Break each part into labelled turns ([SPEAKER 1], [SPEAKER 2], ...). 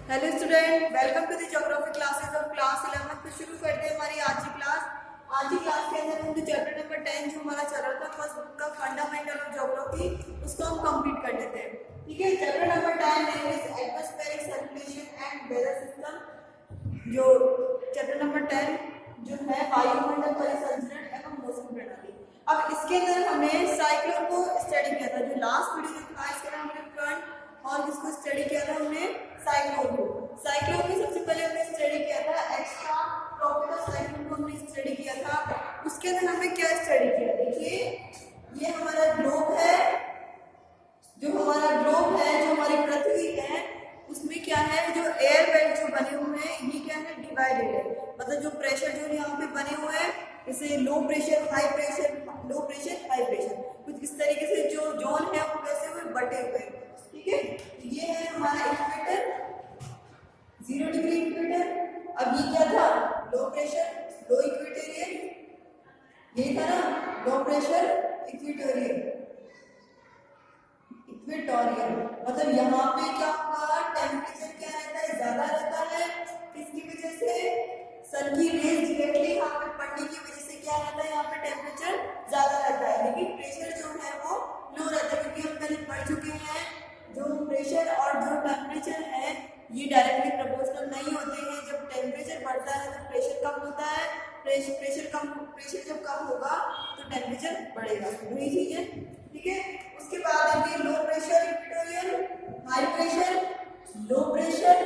[SPEAKER 1] Hello student, welcome to the geography classes of class 11। तो शुरू करते हैं हमारी आज की क्लास। आज की क्लास के अंदर हम जो चैप्टर नंबर 10 जो हमारा चल रहा था फर्स्ट बुक का फंडामेंटल ऑफ ज्योग्राफी, उसको हम कंप्लीट कर लेते हैं। ठीक है, chapter number 10 name is atmospheric circulation and weather system. जो चैप्टर नंबर 10 जो है वायुमंडल परिसंचरण एवं मौसम प्रणाली। अब इसके अंदर हमने साइक्लोन को स्टडी किया था। जो लास्ट वीडियो जो था इसके अंदर हमने फ्रंट और किसको स्टडी किया था, हमने साइक्लोन को। साइक्लोन में सबसे पहले हमने स्टडी किया था एक्स्ट्रा ट्रॉपिकल साइक्लोन को हमने स्टडी किया था। उसके अंदर हमने क्या स्टडी किया, देखिए ये हमारा ग्लोब है, जो हमारा ग्लोब है, जो हमारी पृथ्वी है, उसमें क्या है, जो एयर बेल्ट जो बने हुए हैं ये क्या है, डिवाइडेड है। मतलब जो प्रेशर जो यहाँ पे बने हुए हैं, जैसे लो pressure high pressure, low pressure high pressure, कुछ इस तरीके से जो जोन है वो कैसे हुए, बटे हुए। ठीक है, ये है हमारा इक्वेटर, 0 डिग्री इक्वेटर। अब ये क्या था, लो प्रेशर लो इक्वेटोरियल, ये था ना लो प्रेशर इक्वेटोरियल। मतलब यहाँ पे क्या होगा, टेम्परेचर क्या रहता है, ज्यादा रहता है। किसकी वजह से, सन की रेज डायरेक्टली यहाँ पे पड़ने की वजह से क्या रहता है, यहाँ पे टेम्परेचर ज्यादा रहता है। लेकिन प्रेशर जो है वो लो रहता है, क्योंकि हम पहले पढ़ चुके हैं जो प्रेशर और जो टेम्परेचर है ये डायरेक्टली प्रोपोर्शनल नहीं होते हैं। जब टेम्परेचर बढ़ता है तो प्रेशर कम होता है, प्रेशर जब कम होगा तो टेम्परेचर बढ़ेगा, वही चीज है। ठीक है, उसके बाद देखिए low pressure equatorial, high pressure, low pressure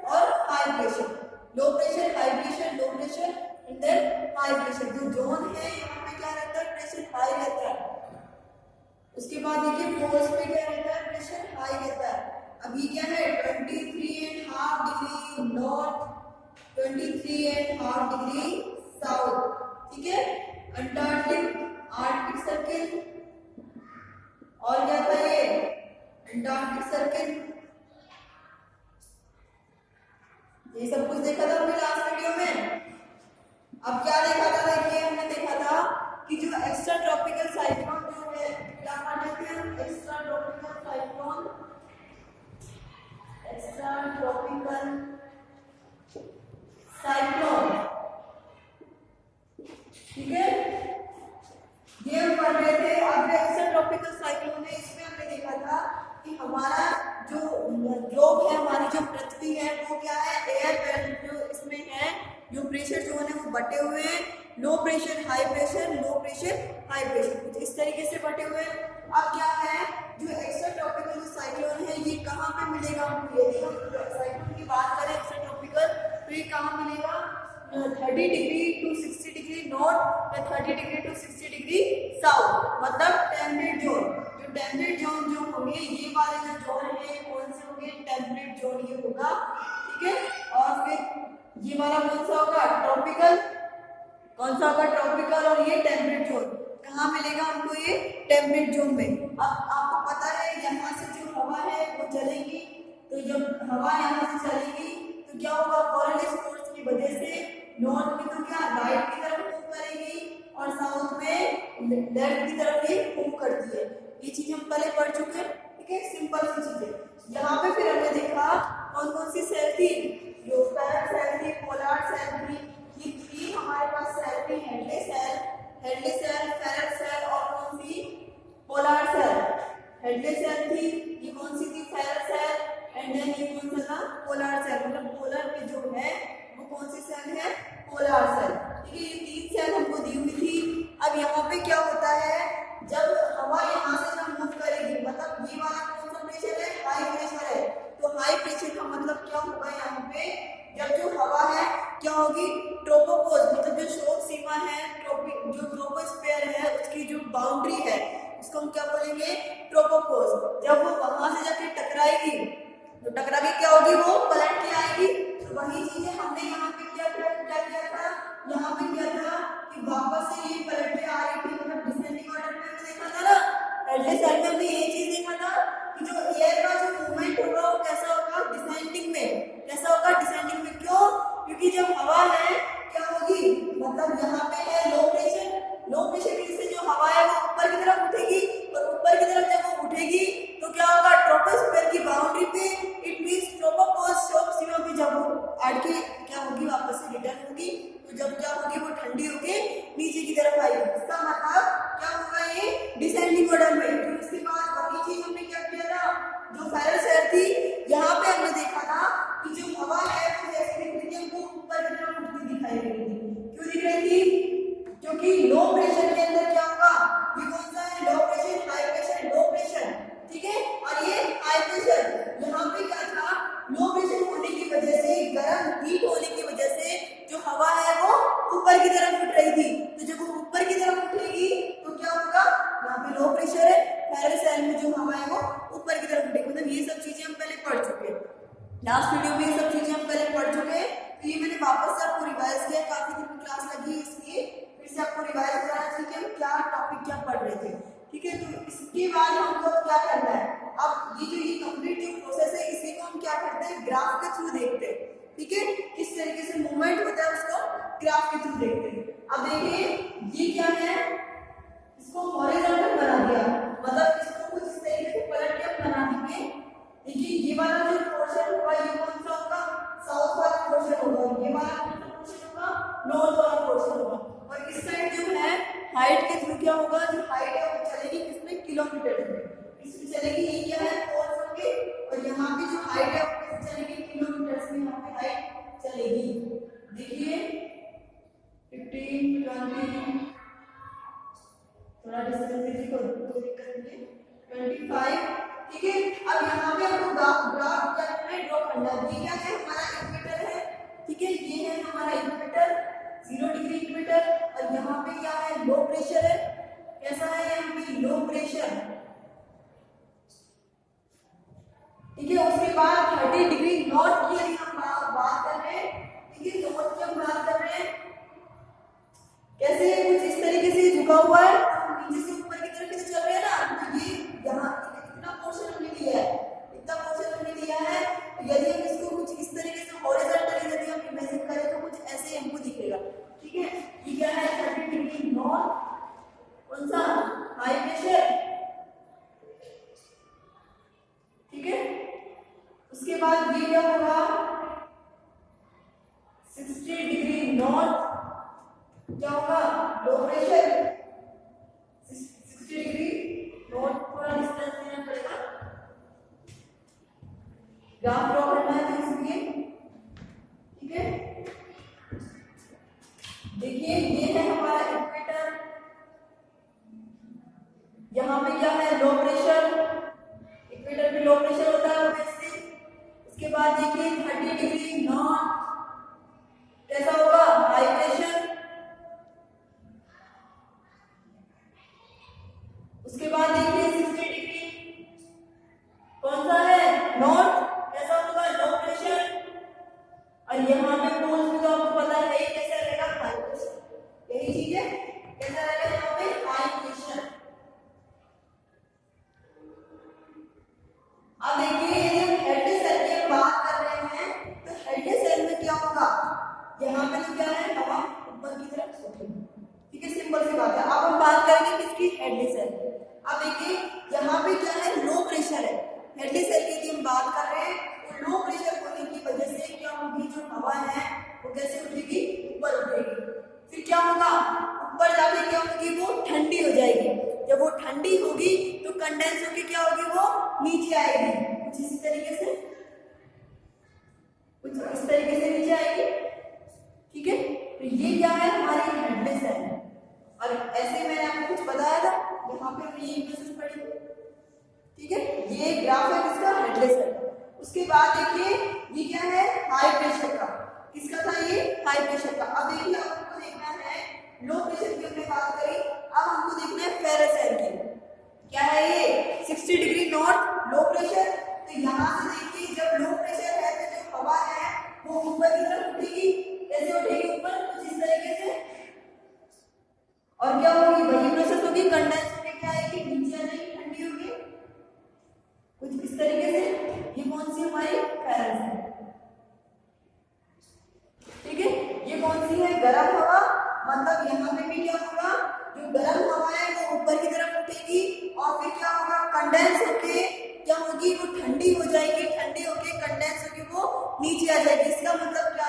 [SPEAKER 1] और high pressure, low pressure high pressure, low pressure and then high pressure. जो जोन है यहाँ पे क्या रहता है, प्रेशर हाई रहता है। उसके बाद देखिए पोल्स पे क्या रहता है, प्रेशर हाई रहता है। अभी क्या है 23.5 डिग्री नॉर्थ, 23.5 डिग्री साउथ। ठीक है, अंटार्कटिक आर्कटिक सर्किल, और क्या था ये अंटार्कटिक सर्किल, ये सब कुछ देखा था हमने लास्ट वीडियो में। अब क्या देखा था, देखिए हमने देखा था कि जो एक्स्ट्रा ट्रॉपिकल साइक्लोन जो है, क्या कहते हैं, extra tropical cyclone, extra tropical cyclone. ठीक है, ये हम पढ़ रहे थे। अब एक्स्ट्रा ट्रॉपिकल साइक्लोन है, इसमें हमने देखा था कि हमारा जो ग्लोब है, हमारी जो पृथ्वी है वो क्या है, एयर बेल्ट जो इसमें है, जो प्रेशर जोन है वो बटे हुए हैं, लो pressure high pressure, low pressure high pressure, कुछ इस तरीके से बटे हुए हैं। अब क्या है, जो एक्स्ट्रा ट्रॉपिकल जो साइक्लोन है ये कहाँ पे मिलेगा हमको, यदि हम साइक्लोन की बात करें एक्स्ट्रा ट्रॉपिकल, तो ये कहाँ मिलेगा, 30 डिग्री टू 60 डिग्री नॉर्थ या 30 डिग्री टू 60 डिग्री साउथ, मतलब टेम्परेट जोन। जो टेम्परेट जोन जो होंगे, ये वाले जो जोन है कौन से होंगे, टेम्परेट जोन ये होगा। ठीक है, और फिर ये वाला कौन सा होगा, ट्रॉपिकल, कौन सा होगा, ट्रॉपिकल, और ये टेम्परेट जोन कहाँ मिलेगा हमको, ये टेम्परेट जोन में। अब आपको पता है यहाँ से जो हवा है वो चलेगी, तो जब हवा यहाँ से चलेगी तो क्या होगा, कोऑर्डिनेट फोर्स की वजह से नॉर्थ में तो क्या राइट की तरफ मूव करेगी और साउथ में लेफ्ट की तरफ ही मूव करती है। ये चीज हम पहले पढ़ चुके हैं। ठीक है, सिंपल सी चीजें। यहाँ पे फिर हमने देखा कौन कौन सी सेल थी, जो फेरल सेल थी, पोलर सेल थी, ये थी हमारे पास सेल थी, हेडली सेल, फेरल सेल और कौन सी, पोलर सेल। हेडली सेल थी, ये कौन सी थी, फेरल सेल, एंड देन ये कौन सा था, पोलर सेल। मतलब पोलर में जो है वो कौन सी सेल है, पोलर सेल। ठीक है, ये 3 सेल हमको दी हुई थी। अब यहाँ पे क्या होता है, जब हवा यहाँ से जब मूव करेगी, मतलब ये वाला कौन सा प्रेशर है, हाई प्रेशर है, तो हाई प्रेशर का मतलब क्या होगा, यहाँ पे जब जो हवा है क्या होगी, ट्रोपोपोज, मतलब जो शोध सीमा है, जो ट्रोपोस्फीयर है उसकी जो बाउंड्री है उसको हम क्या बोलेंगे, ट्रोपोपोज। जब वो वहां से जाके टकराएगी तो टकरा के क्या होगी, वो पलट के आएगी। तो वही चीजें हमने यहाँ पे क्या किया था, यहाँ पे क्या था कि वापस से ये पलट के आ रही थी, मतलब डिसेंडिंग ऑर्डर में हमने देखा था ना, पहले साइड में हमने ये चीज देखा था कि जो एयर का जो मूवमेंट होगा वो कैसा होगा, डिसेंडिंग में। कैसा होगा, डिसेंडिंग में। क्यों, क्योंकि जब हवा है क्या होगी, मतलब यहाँ पे है लो प्रेशर की से जो हवा है वो ऊपर की तरफ उठेगी, और ऊपर की तरफ जब वो उठेगी तो क्या होगा, ट्रोपोस्फीयर की बाउंड्री पे, इट मींस ट्रोपोपोज शोध सीमा फाड़ के क्या होगी, वापस से रिटर्न होगी। तो जब क्या होगी, वो ठंडी होके नीचे की तरफ आएगी। इसका मतलब क्या होगा, ये डिसेंडिंग ऑर्डर में। फिर उसके बाद वही चीज हमने क्या किया था, जो फेरस एयर थी, यहाँ पे हमने देखा था कि जो हवा है वो जैसे दिख रही थी, हमको ऊपर की तरफ उठती दिखाई दे रही थी। क्यों दिख रही थी, क्योंकि लो प्रेशर के अंदर क्या होगा, ये कौन सा है, लो pressure, high pressure, low pressure, ठीक है। और ये हाई प्रेशर, यहाँ पे क्या था, लो प्रेशर होने की वजह से, गर्म हीट होने की वजह से जो हवा है वो ऊपर की तरफ उठ रही थी। तो जब वो ऊपर की तरफ उठेगी तो क्या होगा, यहाँ पे लो प्रेशर है, फेरस एयर में जो हवा है वो ऊपर की तरफ उठेगी। मतलब ये सब चीजें हम पहले पढ़ चुके हैं, लास्ट वीडियो में ये सब चीजें हम पहले पढ़ चुके हैं। तो ये मैंने वापस से आपको रिवाइज किया, काफी दिन की क्लास लगी है इसलिए फिर से आपको रिवाइज कराना चाहिए कि हम क्या टॉपिक क्या पढ़ रहे थे, ठीक है। तो इसके बाद हमको क्या करना है, अब ये कंप्लीट जो प्रोसेस है इसी को हम क्या करते हैं, ग्राफ के थ्रू देखते हैं, ठीक है। किस तरीके से मूवमेंट होता है उसको ग्राफ के थ्रू देखते हैं। अब देखिए ये क्या है, इसको हॉरिजॉन्टल बना दिया, मतलब इसको कुछ इस तरीके से पलट के बना देंगे। देखिए ये वाला जो पोर्शन होगा ये कौन सा होगा, साउथ वाला पोर्शन होगा, ये वाला कौन सा पोर्शन होगा, नॉर्थ वाला पोर्शन होगा। और इस साइड जो है हाइट के थ्रू क्या होगा, जो हाइट है वो चलेगी किसमें, किलोमीटर में, इसमें चलेगी। ये क्या है, फोर्स होंगे, और यहाँ पे जो हाइट है वो कैसे चलेगी, किलोमीटर में यहाँ पे हाइट चलेगी। देखिए 15, 20, थोड़ा डिस्टेंस दीजिए, कोई दिक्कत नहीं है, 25, ठीक है। अब यहाँ पे हमको ग्राफ क्या करना है, ड्रॉ करना है। ये क्या है, हमारा इक्वेटर है, ठीक है, ये है हमारा इक्वेटर, 0 डिग्री इक्वेटर। और यहाँ पे क्या है, लो प्रेशर है, कैसा है यहाँ पे, लो प्रेशर, ठीक है। उसके बाद 30 डिग्री नॉर्थ की हम बात कर रहे हैं, ठीक है, नॉर्थ की हम बात कर रहे हैं। कैसे, कुछ इस तरीके से झुका हुआ है, नीचे से ऊपर की तरफ चल रहे हैं ना। तो ये यहाँ इतना पोर्शन हमने लिया है, इतना पोर्शन हमने लिया है। तो यदि हम इसको कुछ इस तरीके से हॉरिजॉन्टली यदि हम इमेजिन करें तो कुछ ऐसे हमको दिखेगा, ठीक है। ये क्या है, 30 डिग्री नॉर्थ, कौन सा, हाई प्रेशर, ठीक है। उसके बाद ये क्या होगा, 60 डिग्री नॉर्थ, क्या होगा, लो प्रेशर, 60 डिग्री नॉर्थ, थोड़ा डिस्टेंस देना पड़ेगा, ग्राफ ड्रॉ करना है तो इसलिए, ठीक है। देखिए ये है हमारा इक्वेटर, यहाँ पे क्या है, लो प्रेशर, इक्वेटर पे लो प्रेशर होता है वैसे। उसके बाद देखिए 30 डिग्री नॉर्थ, कैसा होगा, हाई प्रेशर। उसके बाद देखिए 60 डिग्री, कौन सा है, नॉर्थ, कैसा होगा, लो प्रेशर। और यहाँ पे पोल्स भी तो आपको पता है कैसा रहेगा, हाई प्रेशर, यही चीज है, कैसा रहेगा यहाँ पे, हाई प्रेशर। अब देखिए यदि हम हेड सेल की बात कर रहे हैं तो हेड सेल में क्या होगा, यहाँ पे तो क्या है, हवा ऊपर की तरफ उठेगी, ठीक है, सिंपल सी बात है। अब हम बात करेंगे किसकी, हेड सेल। अब देखिए यहाँ पे क्या है, लो प्रेशर है, हेड सेल की यदि हम बात कर रहे हैं तो लो प्रेशर होने की वजह से क्या होगी, जो हवा है वो कैसे उठेगी, ऊपर उठेगी। फिर क्या होगा, ऊपर जाके क्या होगी, वो ठंडी हो जाएगी। जब वो ठंडी होगी तो कंडेंस होके क्या होगी, वो नीचे आएगी, कुछ इसी तरीके से, कुछ इस तरीके से नीचे आएगी, ठीक है। तो ये क्या है, हमारी हेडलेस है। और ऐसे मैंने आपको कुछ बताया था, यहाँ पे हमने ये इक्वेशन पढ़ी, ठीक है। ये ग्राफ है किसका, हेडलेस है। उसके बाद देखिए ये क्या है, हाई प्रेशर का, किसका था ये, हाई प्रेशर का। अब देखिए आपको देखना है, लो प्रेशर की हमने बात करी, अब हमको देखना है फेरस एयर की, क्या है ये, 60 डिग्री नॉर्थ, लो प्रेशर। तो यहाँ से देखिए जब लो प्रेशर है तो जो हवा है वो ऊपर की तरफ उठेगी, कैसे उठेगी, ऊपर, कुछ इस तरीके से। और क्या होगी, वही प्रोसेस होगी, कंडेंस होके क्या आएगी, नीचे आ जाएगी, ठंडी होगी, कुछ इस तरीके से। ये कौन सी हमारी फेरस है, ठीक है। ये कौन सी है, गर्म हवा, मतलब यहाँ पे भी क्या होगा, जो गर्म हवा है वो ऊपर की तरफ उठेगी और फिर क्या होगा, कंडेंस होके क्या होगी, वो ठंडी हो जाएगी, ठंडी होके कंडेंस होके वो नीचे आ जाएगी। इसका मतलब क्या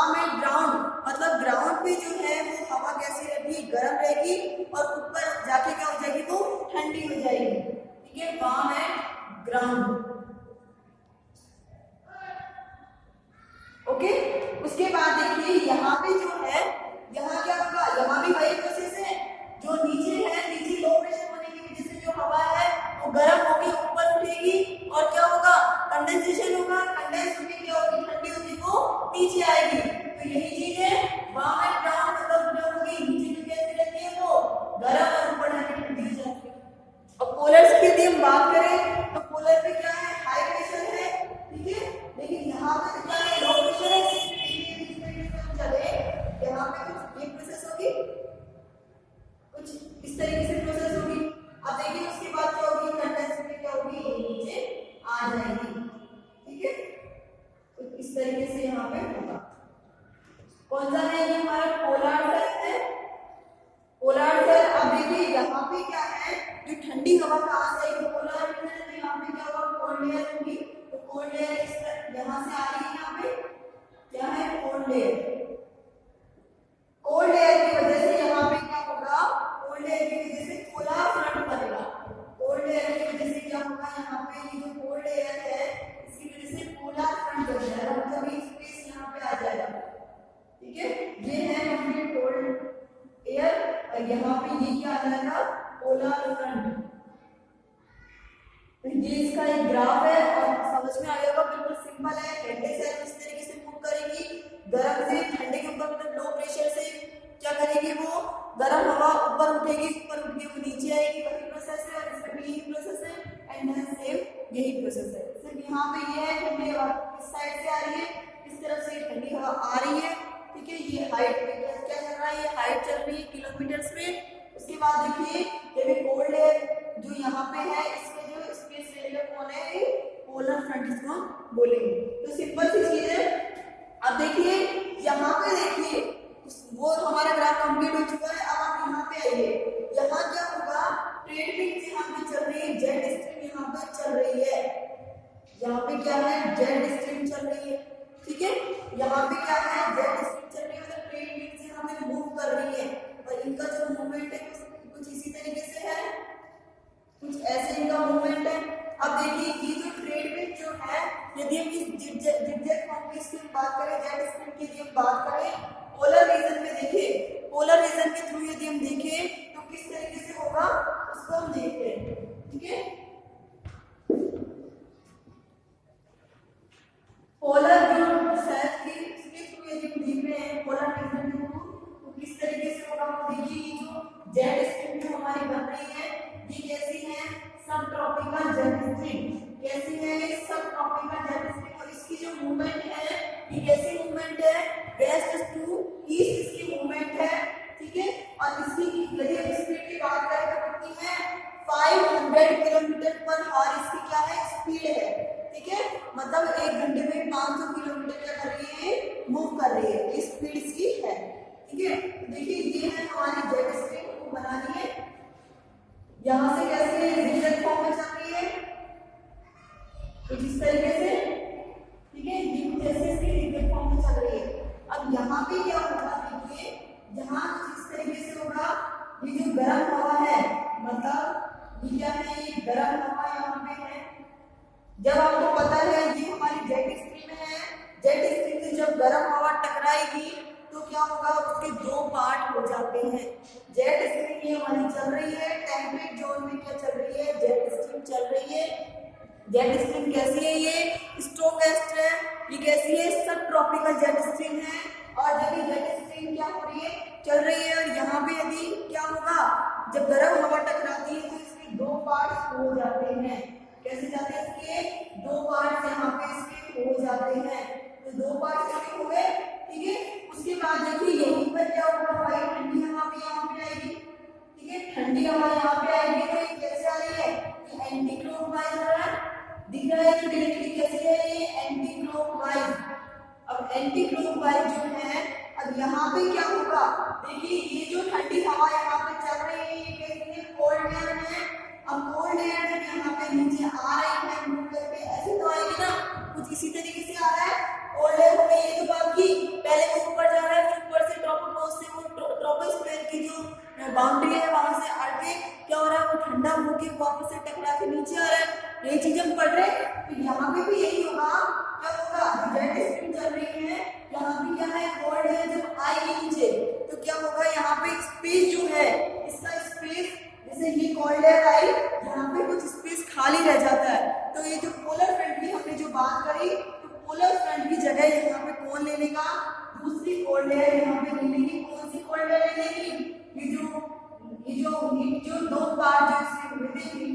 [SPEAKER 1] वार्म एंड ग्राउंड, मतलब ग्राउंड पे जो है वो हवा कैसी रहेगी, गर्म रहेगी, और ऊपर जाके क्या हो जाएगी, वो ठंडी हो जाएगी। ठीक है, वार्म एंड ग्राउंड। ओके, उसके बाद देखिए यहाँ पे जो है, यहाँ क्या होगा, यहाँ भी वही प्रोसेस है। जो नीचे है, नीचे लो प्रेशर होने की वजह से जो हवा है वो गर्म होगी, ऊपर उठेगी, और क्या होगा, कंडेंसेशन होगा। कंडेंस होके क्या होगी, ठंडी होगी, वो नीचे आएगी। तो यही चीज है, वार्म एंड ग्राउंड, मतलब जो होगी नीचे में कैसी रहती है, वो गर्म, और ऊपर जाके ठंडी हो जाती है। और पोलर्स की यदि हम बात करें तो पोलर पे क्या है, हाई प्रेशर है, ठीक है, लेकिन यहाँ पे क्या है, लो प्रेशर है। चले यहाँ पे कुछ एक प्रोसेस होगी, कुछ इस तरीके से प्रोसेस होगी। अब देखिए उसके बाद क्या होगी, कंडेंसर में क्या होगी, नीचे आ जाएगी। ठीक है, तो इस तरीके से यहाँ पे होगा। कौन सा है, ये हमारा पोलर सेल है, पोलर सेल। अब देखिए यहाँ पे क्या है, जो ठंडी हवा कहाँ से आएगी, पोलर रीजन है, तो यहाँ पे क्या होगा, कोल्ड लेयर होगी। तो कोल्ड लेयर यहाँ से आ रही है, यहाँ पे क्या है, कोल्ड लेयर। कोल्ड एयर की वजह से यहाँ पे क्या होगा, कोल्ड एयर की वजह से पोलर फ्रंट बनेगा। कोल्ड एयर की वजह से क्या होगा, यहाँ पे ये जो कोल्ड एयर है इसकी वजह से पोलर फ्रंट बन जाएगा, मतलब ये स्पेस यहाँ पे आ जाएगा। ठीक है, ये है हमारे कोल्ड एयर, और यहाँ पे ये क्या आ जाएगा, पोलर फ्रंट। तो ये इसका एक ग्राफ है, और समझ में आ गया, बिल्कुल सिंपल है। ठंडे से इस तरीके से मूव करेगी, गर्म से ठंडे के ऊपर, मतलब लो प्रेशर से क्या करेगी, वो गर्म हवा ऊपर उठेगी, ऊपर उठ के वो नीचे आएगी, वही प्रोसेस है। और इसमें भी यही प्रोसेस है, एंड देन सेम यही प्रोसेस है। सिर्फ यहाँ पे ये है, ठंडी हवा इस साइड से आ रही है, इस तरफ से ठंडी हवा आ रही है। ठीक है, ये हाइट पे क्या चल रहा है, ये हाइट चल रही है किलोमीटर्स में। उसके बाद देखिए ये कोल्ड एयर जो यहाँ पे है, इसमें जो स्पेस रहेगा कौन है, पोलर फ्रंट इसको बोलेंगे। तो सिंपल सी चीज है। अब देखिए यहाँ पे, देखिए वो हमारा ग्राफ कंप्लीट हो चुका है। अब आप यहाँ पे आइए, यहाँ क्या होगा, ट्रेड विंड यहाँ पे चल रही है, जेट स्ट्रीम यहाँ पे चल रही है। यहाँ पे क्या है, जेट स्ट्रीम चल रही है। ठीक है, यहाँ पे क्या है, जेट स्ट्रीम चल रही है, मतलब ट्रेड विंड यहाँ पे मूव कर रही है, और इनका जो मूवमेंट है कुछ इसी तरीके से है, कुछ ऐसे इनका मूवमेंट है। अब देखिए ये जो ट्रेड विंड जो है, यदि हम इस जिगजैग फॉर्मेशन की बात करें, जेट स्ट्रीम की यदि हम बात करें, पोलर रीजन में देखिए, पोलर रीजन के थ्रू यदि हम देखें तो किस तरीके से होगा, उसको हम देखते हैं। ठीक है, पोलर जो सेल की इसके थ्रू यदि हम देख रहे हैं, पोलर रीजन के थ्रू, तो किस तरीके से होगा, देखिए जो जेट स्ट्रीम जो हमारी बन रही है, ये कैसी है, सब ट्रॉपिकल जेट स्ट्रीम। कैसी है ये, सब ट्रॉपिकल जेट स्ट्रीम। और इसकी जो मूवमेंट है, ये कैसी मूवमेंट है, वेस्ट टू ईस्ट इसकी मूवमेंट है। ठीक है, और इसकी यदि हम स्पीड की बात करें तो कितनी है, 500 किलोमीटर पर आवर इसकी क्या है, स्पीड है। ठीक है, मतलब एक घंटे में 500 किलोमीटर क्या कर रही है, मूव कर रही है, इस स्पीड इसकी है। ठीक है, देखिए ये है हमारी जेट स्ट्रीम को बनानी है। यहाँ से कैसे जिगजैग फॉर्म में चल रही है, कुछ इस तरीके से। ठीक है, ये कुछ ऐसे जिगजैग फॉर्म में चल रही है। अब यहाँ पे क्या होगा, देखिए यहाँ इस तरीके से होगा, ये जो गर्म हवा है, मतलब ये क्या है, ये गर्म हवा यहाँ पे है। जब आपको पता है ये हमारी जेट स्ट्रीम है, जेट स्ट्रीम से जब गर्म हवा टकराएगी तो क्या होगा, उसके दो पार्ट हो जाते हैं। जेट स्ट्रीम ये हमारी चल रही है, टेम्परेट जोन में क्या चल रही है, जेट स्ट्रीम चल रही है। जेट स्ट्रीम कैसी है, ये स्ट्रॉन्गेस्ट है। ये कैसी है, सब ट्रॉपिकल जेट स्ट्रीम है। और जब ये जेट स्ट्रीम क्या हो रही है, चल रही है, और यहाँ पे यदि क्या होगा, जब गर्म हवा टकराती है तो इसके दो पार्ट हो जाते हैं। कैसे जाते हैं, इसके दो पार्ट यहाँ पे इसके हो जाते हैं। तो दो पार्ट इसके हो गए। ठीक है, उसके बाद देखिए यहीं पर क्या होगा, भाई ठंडी हवा भी यहाँ पे आएगी। ठीक है, ठंडी हवा यहाँ पे आएगी, तो ये कैसे आ रही है, ये एंटी क्लॉकवाइज हो रहा है, दिख रहा है कि डायरेक्टली कैसे है, ये एंटी क्लॉकवाइज। अब एंटी क्लॉकवाइज जो है, अब यहाँ पे क्या होगा, देखिए ये जो ठंडी हवा यहाँ पे चल रही है, ये कैसी है, कोल्ड एयर है। अब कोल्ड एयर जब यहाँ पे नीचे आ रही है, मूव करके ऐसे तो आएगी ना, कुछ इसी तरीके से आ रहा है। कोल्ड एयर हो गई, ये तो बात की पहले वो ऊपर जा रहा है, फिर ऊपर से ट्रोपोस्फीयर से वो ट्रोपोस्फीयर की जो बाउंड्री है वहां से आके क्या हो रहा है, वो ठंडा होके वापस से टकरा के नीचे आ रहा है। ये चीज हम पढ़ रहे हैं। तो यहाँ पे भी यही होगा, क्या होगा, जेट स्ट्रीम चल रही है, यहाँ पे क्या है, कोल्ड है, जब आएगी नीचे तो क्या होगा, यहाँ पे स्पेस जो है, इसका स्पेस, जैसे ये कोल्ड एयर आई, यहाँ पे कुछ स्पेस खाली रह जाता है। तो ये जो पोलर फ्रंट की हमने जो बात करी, तो पोलर फ्रंट की जगह यहाँ पे कौन ले लेगा, दूसरी कोल्ड एयर यहाँ पे ले लेगी। कौन सी कोल्ड एयर ले लेगी, ये जो दो पार्ट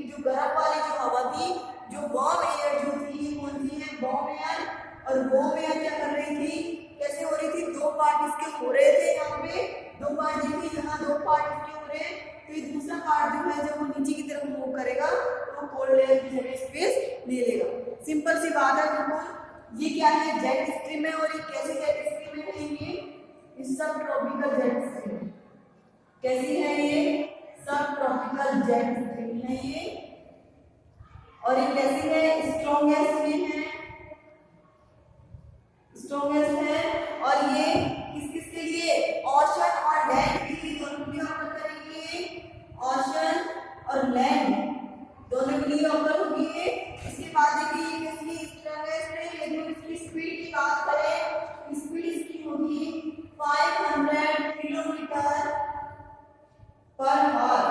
[SPEAKER 1] जो गर्म वाली जो हवा थी, जो वार्म एयर जो थी, ये कौन सी है, वार्म एयर। और वार्म एयर क्या कर रही थी, कैसे हो रही थी, दो पार्ट इसके हो रहे थे, यहाँ पे दो पार्ट थी, यहाँ दो पार्ट इसके हो रहे हैं। तो ये दूसरा पार्ट जो है, जब वो नीचे की तरफ मूव करेगा तो वो कोल्ड एयर की जगह स्पेस ले लेगा। सिंपल सी बात है बिल्कुल। ये क्या है, जेट स्ट्रीम है, और ये कैसे जेट स्ट्रीम है, ये सब ट्रॉपिकल जेट स्ट्रीम। कैसी है ये, सब ट्रॉपिकल जेट स्ट्रीम है ये। और ये कैसी है, स्ट्रॉन्गेस्ट में है, स्ट्रॉन्गेस्ट है। और ये किस किस के लिए, ओशन और लैंड के लिए, दोनों के लिए ऑफर करेंगे। ओशन और लैंड दोनों के लिए ऑफर होगी ये। इसके बाद देखिए ये कैसी स्ट्रॉन्गेस्ट है। यदि हम इसकी स्पीड की बात करें, स्पीड इसकी होगी 500 किलोमीटर पर आवर।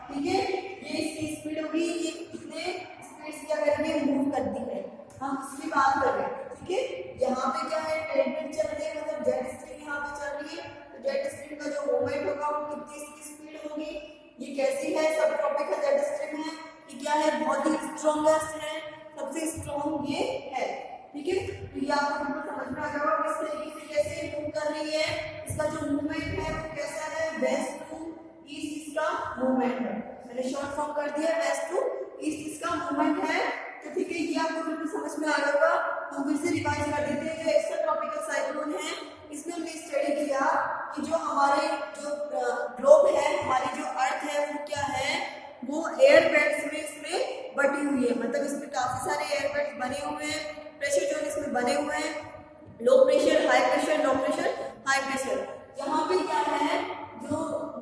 [SPEAKER 1] ठीक है, ये इसकी स्पीड होगी। ये कितने स्पीड से क्या करेंगे, मूव करती है, हम इसकी बात कर रहे हैं। ठीक है, यहाँ पे क्या है, ट्रेन चल रही है, मतलब जेट स्ट्रीम यहाँ पे चल रही है। तो जेट स्ट्रीम का जो मूवमेंट होगा वो कितनी इसकी स्पीड होगी। ये कैसी है, सब ट्रॉपिकल जेट स्ट्रीम है। ये क्या है, बहुत ही स्ट्रॉन्गेस्ट है, सबसे स्ट्रॉन्ग ये है। ठीक है, तो ये आपको बिल्कुल समझ में आ जाएगा किस तरीके से कैसे मूव कर रही है। इसका जो मूवमेंट है वो कैसा है, वेस्ट टू ईस्ट इसका मूवमेंट है। मैंने शॉर्ट फॉर्म कर दिया, वेस्ट टू ईस्ट इसका मूवमेंट है। तो ठीक है, ये आपको बिल्कुल समझ में आ जाएगा। हम फिर से रिवाइज कर देते हैं। जो एक्स्ट्रा ट्रॉपिकल साइक्लोन है, इसमें हमने स्टडी किया कि जो हमारे जो ग्लोब है, हमारी जो अर्थ है, वो क्या है, वो एयर बेड्स में इसमें बटी हुई है। मतलब इसमें काफी सारे एयर बेड्स बने हुए हैं, प्रेशर जोन इसमें बने हुए हैं, लो pressure, high pressure, low pressure, high pressure. यहाँ पे क्या है, जो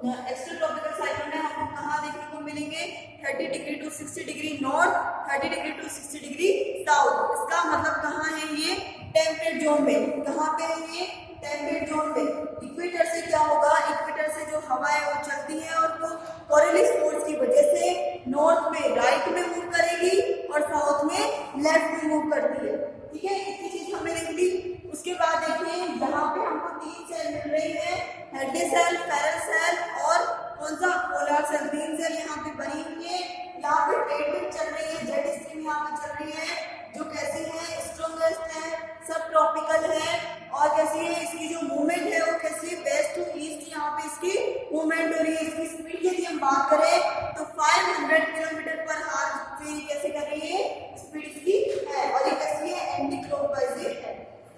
[SPEAKER 1] एक्स्ट्रा ट्रॉपिकल साइक्लोन है, हमको कहाँ देखने को मिलेंगे, 30 degree to 60 degree north, 30 degree to 60 degree south. इसका मतलब कहाँ है, ये टेम्परेट जोन में। कहाँ पे है ये, टेम्परेट जोन में। इक्वेटर से क्या होगा, इक्वेटर से जो हवा है वो चलती है, और वो कोरियोलिस फोर्स की वजह से नॉर्थ में राइट में मूव करेगी और साउथ में लेफ्ट में मूव करती है। ठीक है, इतनी चीज हमने देख ली। उसके बाद देखिए, यहाँ पे हमको 3 सेल मिल रही है, हेडली सेल, फेरल सेल और कौन सा, पोलर सेल। 3 सेल यहाँ पे बनी हुई है। यहाँ पे ट्रेन चल रही है, जेट स्ट्रीम यहाँ पे चल रही है, जो कैसी है, स्ट्रॉन्गेस्ट है, सब ट्रॉपिकल है। और कैसी है, इसकी जो मूवमेंट है वो कैसी है, वेस्ट टू ईस्ट यहाँ पे इसकी मूवमेंट हो रही है। इसकी स्पीड की यदि हम बात करें तो 500 किलोमीटर पर आवर से कैसे कर रही है, स्पीड इसकी है। और ये कैसी है, एंटी क्लॉकवाइज है।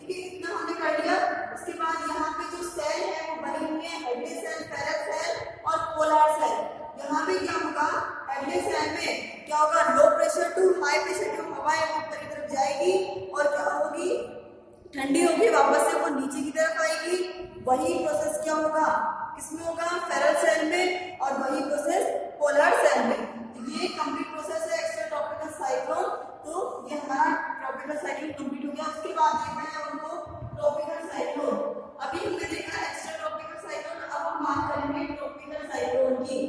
[SPEAKER 1] ठीक है, इतना हमने कर लिया। उसके बाद यहाँ पे जो सेल है वो बनी हुई है, हेडली सेल, फेरल सेल और पोलर सेल। यहाँ पे क्या होगा, हेडली सेल में क्या होगा, low pressure to high pressure जो हवा है वो ऊपर की तरफ जाएगी और क्या होगी, ठंडी होगी, वापस से वो नीचे की तरफ आएगी। वही प्रोसेस क्या होगा, किसमें होगा, फेरल सेल में, और वही प्रोसेस पोलर सेल में। ये कंप्लीट प्रोसेस है एक्स्ट्रा ट्रॉपिकल साइक्लोन। तो ये हमारा ट्रॉपिकल साइक्लोन कंप्लीट हो गया। उसके बाद देखना है उनको ट्रॉपिकल साइक्लोन। अभी हमने देखा एक्स्ट्रा ट्रॉपिकल साइक्लोन, अब हम बात करेंगे ट्रॉपिकल साइक्लोन की।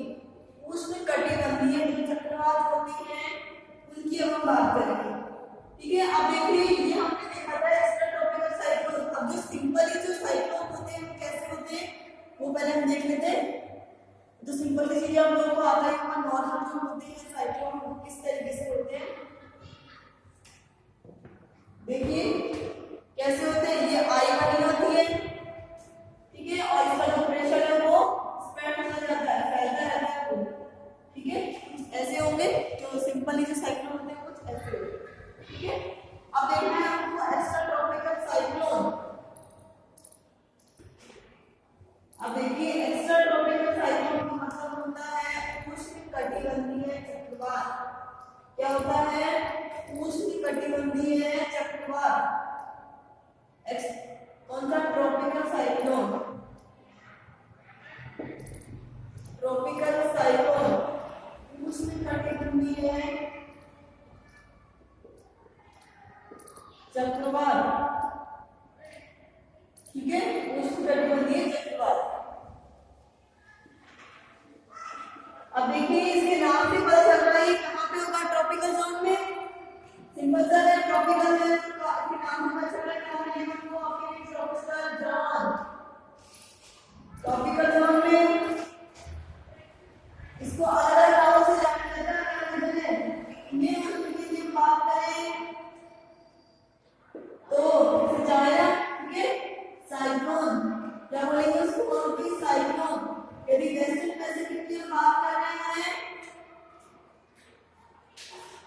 [SPEAKER 1] उष्णकटिबंधीय जो चक्रवात होती हैं उनकी अब हम बात करेंगे। ठीक है, अब देखिए, ये हमने देखा था एक्स्ट्रा ट्रॉपिकल साइक्लोन। अब जो सिंपली जो साइक्लोन होते हैं वो कैसे होते हैं, वो पहले हम देख लेते हैं। जो सिंपल सी चीजें हम लोगों को आता है, हमारे नॉर्मल जो होते हैं साइक्लोन वो किस तरीके से होते हैं, देखिए कैसे होते हैं। ये आई बनी होती है, ठीक है, और इसका जो प्रेशर है वो स्प्रेड होता जाता है, फैलता रहता है वो। ठीक है, ऐसे होंगे जो सिंपली जो साइक्लोन होते हैं कुछ ऐसे होंगे। ठीक है, अब देखना है आपको एक्स्ट्रा ट्रॉपिकल साइक्लोन। अब देखिए, एक्स्ट्रा ट्रॉपिकल साइक्लोन का मतलब होता है उष्णकटिबंधीय चक्रवात। क्या होता है, उष्णकटिबंधीय चक्रवात। चक्रवात, ठीक है, उष्णकटिबंधीय चक्रवात। अब देखिए इसके नाम से पता चल रहा है कहाँ पे होगा, ट्रॉपिकल जोन में। सिंपल सा है, ट्रॉपिकल है तो आपके नाम पता चल रहा है क्या है, वो आपके ट्रॉपिकल जोन। ट्रॉपिकल जोन में इसको अलग अलग नामों से जाना जाता है। इंडियन ओशन की बात करें तो जाएगा, ठीक है, साइक्लोन, क्या बोलेंगे उसको, कौन सी साइक्लोन। यदि वेस्टर्न पैसिफिक की बात कर रहे हैं,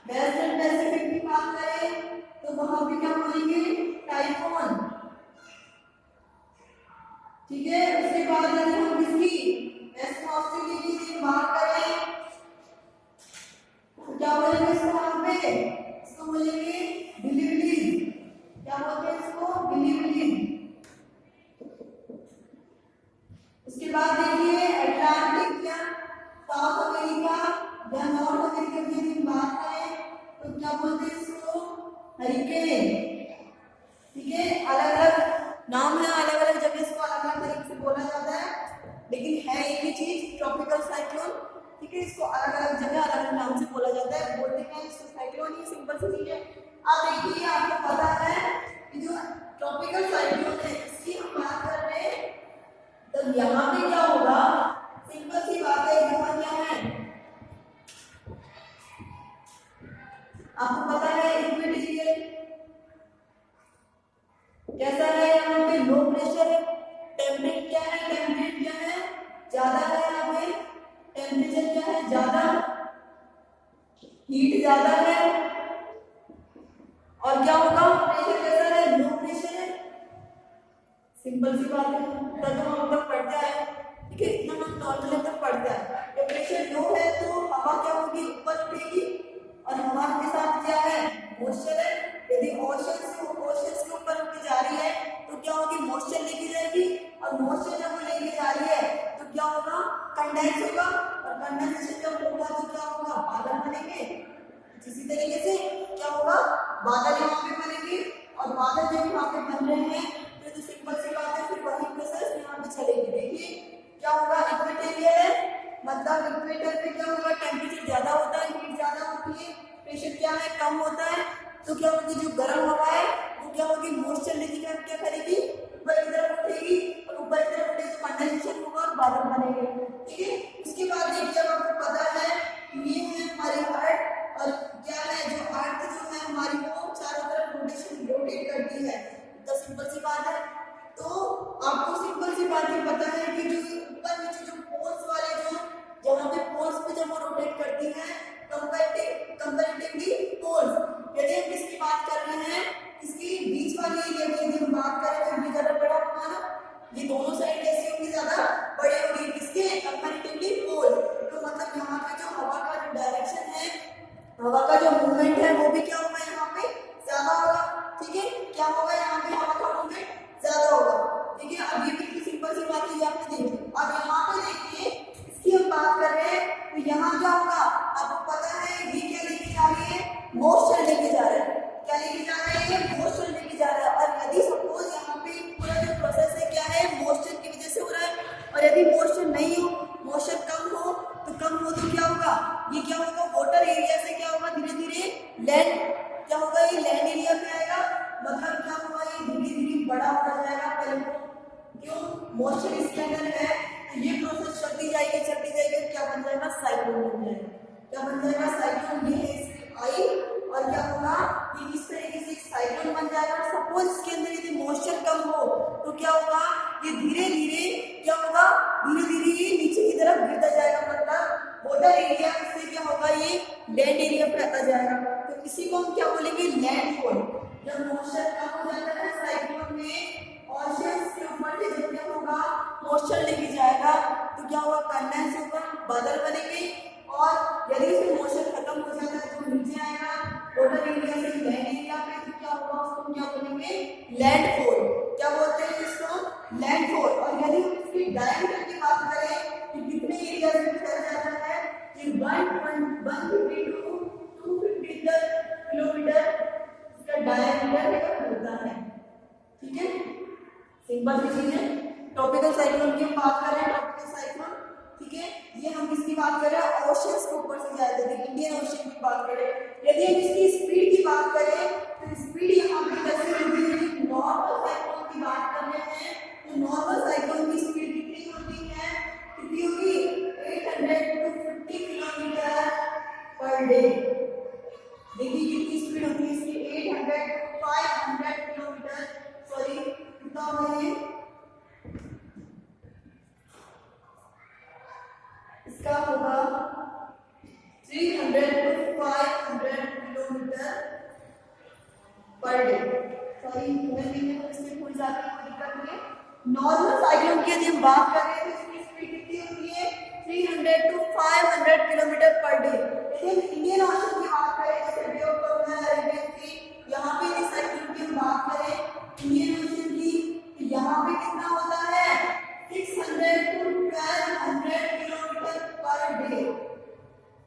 [SPEAKER 1] वेस्टर्न पैसिफिक की बात करें तो वहां पे क्या बोलेंगे, टाइफून, ठीक है। उसके बाद यदि हम किसकी वेस्ट ऑस्ट्रेलिया की बात करें तो क्या बोलेंगे इसको, वहां पे इसको बोलेंगे बिलीबिलीज, क्या बोलते हैं इसको, बिलीबिलीज। उसके बाद देखिए अटलांटिक या साउथ अमेरिका या नॉर्थ अमेरिका की यदि बात करें तो क्या बोलते हैं इसको, हरिकेन, ठीक है। अलग अलग नाम है, अलग अलग जगह इसको अलग अलग तरीके से बोला जाता है, लेकिन है एक ही चीज, ट्रॉपिकल साइक्लोन, ठीक है। इसको अलग अलग जगह अलग अलग नाम से बोला जाता है, बोलते हैं इसको साइक्लोन, ही सिंपल सी चीज है। अब देखिए आपको पता है कि जो ट्रॉपिकल साइक्लोन है इसकी हम बात कर रहे हैं, तो यहाँ पे क्या होगा, सिंपल सी बात है, यहाँ क्या है आपको पता है, इक्वेटोरियल कैसा है, यहाँ पे लो प्रेशर है, टेम्परेट क्या है, टेम्परेट क्या है, ज्यादा है, यहाँ पे टेम्परेचर क्या है, ज्यादा, हीट ज्यादा है, और क्या होगा, प्रेशर कैसा है, लो प्रेशर है। सिंपल सी बात है, तब हम ऊपर पढ़ते आए, ठीक है, इतना हम नॉर्मल तक पढ़ते आए। जब प्रेशर लो है तो हवा क्या होगी, ऊपर उठेगी, और हवा के साथ क्या है, मॉइस्चर है। यदि ओशन के ऊपर उठ जा रही है तो क्या होगी, मॉइस्चर लेके जाएगी, और मॉइस्चर जब वो लेके जा रही है तो क्या होगा, कंडेंस होगा, और कंडेंसेशन जब होगा तो क्या होगा, बादल बनेंगे। इसी तरीके से क्या होगा, बादल यहाँ पे बनेंगे, और बादल जब यहाँ पे बन रहे हैं तो सिंपल सी बात है, फिर वही प्रोसेस यहाँ पे चलेगी। देखिए क्या होगा, इक्वेटोरियल है, मतलब इक्वेटर पे क्या होगा, टेम्परेचर ज्यादा होता है, हीट ज्यादा होती है, प्रेशर क्या है, कम होता है, तो क्या होगी, जो गर्म हवा है वो क्या होगी, मॉइस्चर लेके क्या करेगी, ऊपर की तरफ उठेगी, और ऊपर की तरफ उठेगी तो कंडेंसेशन होगा और बादल बनेंगे, ठीक है। उसके बाद देखिए अब आपको पता है ये है हमारी अर्थ, और क्या है, जो अर्थ जो है हमारी वो चारों तरफ रोटेट करती है, तो सिंपल सी बात है। तो आपको सिंपल सी बात ये पता है कि जो ऊपर नीचे जो पोल्स वाले जो जहाँ पे पोल्स पे जब वो रोटेट करती है, कंपैरेटिवली पोल्स, यदि हम किसकी बात कर रहे हैं, इसकी बीच वाली एरिया की यदि हम बात करें तो ये ज्यादा बड़ा होगा ना, ये दोनों साइड कैसी होगी, ज्यादा बड़ी होगी, किसके कंपैरेटिवली पोल्स। तो मतलब यहाँ पे जो हवा का जो डायरेक्शन है, हवा का जो मूवमेंट है वो भी क्या होगा, यहाँ पे ज्यादा होगा, ठीक है। क्या होगा, यहाँ पे हवा का मूवमेंट ज्यादा होगा, ठीक है। अब ये बिल्कुल सिंपल सी बात है, आपने देखी। अब यहाँ पे देखिए इसकी हम बात कर रहे हैं तो यहाँ क्या होगा, आपको पता है ये क्या लेके जा रही है, मॉइस्चर लेके जा रहा है, क्या लेके जा रहा है, ये मॉइस्चर लेके जा रहा है। और यदि सपोज यहाँ पे पूरा जो प्रोसेस है क्या है, मॉइस्चर की वजह से हो रहा है, और यदि मॉइस्चर नहीं हो, मॉइस्चर कम हो तो क्या होगा, ये क्या होगा, वाटर एरिया से क्या होगा, धीरे धीरे लैंड क्या होगा, ये लैंड एरिया पे आएगा, मतलब क्या होगा, ये धीरे धीरे बड़ा होता जाएगा, पहले क्यों, मॉइस्चर इसके अंदर है, तो ये प्रोसेस चलती जाएगी, क्या बन जाएगा, साइक्लोन बन जाएगा, क्या बन जाएगा, साइक्लोन। ये है इसकी आई, और क्या होगा, ये इस तरीके से एक साइक्लोन बन जाएगा। सपोज इसके अंदर यदि मॉइस्चर कम हो तो क्या होगा, ये धीरे धीरे क्या होगा, धीरे धीरे ये नीचे की तरफ गिरता जाएगा, मतलब वाटर एरिया से क्या होगा, ये लैंड एरिया पे आता जाएगा। तो इसी को हम क्या बोलेंगे, लैंडफॉल। जब मॉइस्चर कम हो जाता है साइक्लोन में, ओशियंस के ऊपर से जब क्या होगा, मॉइस्चर लेके जाएगा तो क्या होगा, कंडेंस होगा, बादल बनेंगे, और यदि इसमें मॉइस्चर खत्म हो जाता है तो नीचे आएगा वाटर एरिया से लैंड एरिया पे, तो क्या होगा, उसको क्या बोलेंगे, लैंडफॉल। क्या बोलते हैं इसको, लैंडफॉल। और यदि हम इसकी डायमीटर की बात करें कि कितने एरिया से फैल जाता है, ये 150 to 250 किलोमीटर इसका डायमीटर ठीक है, सिंपल सी चीज है। ट्रॉपिकल साइक्लोन की हम बात कर रहे हैं, ट्रॉपिकल साइक्लोन, ठीक है। ये हम किसकी बात कर रहे हैं, ओशियंस के ऊपर से जाते हैं, इंडियन ओशियन की बात करें। यदि हम इसकी स्पीड की बात करें तो स्पीड यहाँ पे कैसे होती है, नॉर्मल साइक्लोन की बात कर रहे हैं तो नॉर्मल साइक्लोन की स्पीड कितनी होती है, कितनी होगी, 850 किलोमीटर पर डे। देखिए कितनी स्पीड होती है इसकी, 800 500 किलोमीटर, सॉरी कितना होगा ये, इसका होगा 300 to 500 kilometre per day. Sorry इसमें भूल जाती है, कोई दिक्कत नहीं है। नॉर्मल साइक्लोन की यदि हम बात कर रहे हैं तो इसकी स्पीड कितनी होती है, 300 to 500 किलोमीटर पर डे। लेकिन इंडियन ओशन की बात करें, जैसे बे ऑफ बंगाल, अरेबियन सी, यहाँ पे इस साइक्लोन की हम बात करें इंडियन ओशन की, तो यहाँ पे कितना होता है, 600 to 1200 किलोमीटर पर डे।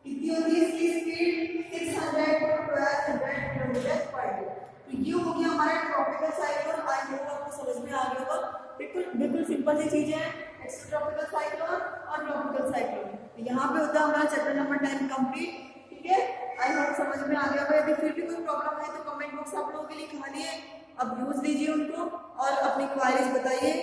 [SPEAKER 1] कितनी होती है इसकी speed, 600 to 1200 kilometre per day. तो ये हो गया हमारा ट्रॉपिकल साइक्लोन। आई होप आपको समझ में आ गया होगा। बिल्कुल बिल्कुल सिंपल सी चीज है, एक्स्ट्रोट्रॉपिकल साइक्लोन और ट्रॉपिकल साइक्लोन। तो यहाँ पे होता है हमारा चैप्टर नंबर 10 कंप्लीट, ठीक है। आई होप समझ में आ गया होगा। यदि फिर भी कोई प्रॉब्लम है तो कमेंट बॉक्स आप लोगों के लिए खाली है, अब यूज दीजिए उनको और अपनी क्वारीज बताइए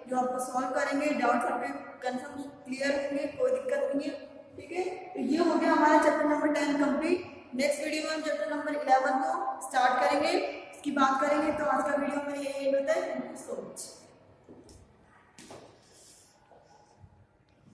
[SPEAKER 1] जो आपको सॉल्व करेंगे। डाउट्स आपके कंफर्म क्लियर होंगे, कोई दिक्कत नहीं है, ठीक है। तो ये हो गया हमारा chapter number 10 complete. Next video में हम चैप्टर नंबर 11 को स्टार्ट करेंगे, इसकी बात करेंगे। तो आज का वीडियो में यही होता है। Thank you so much.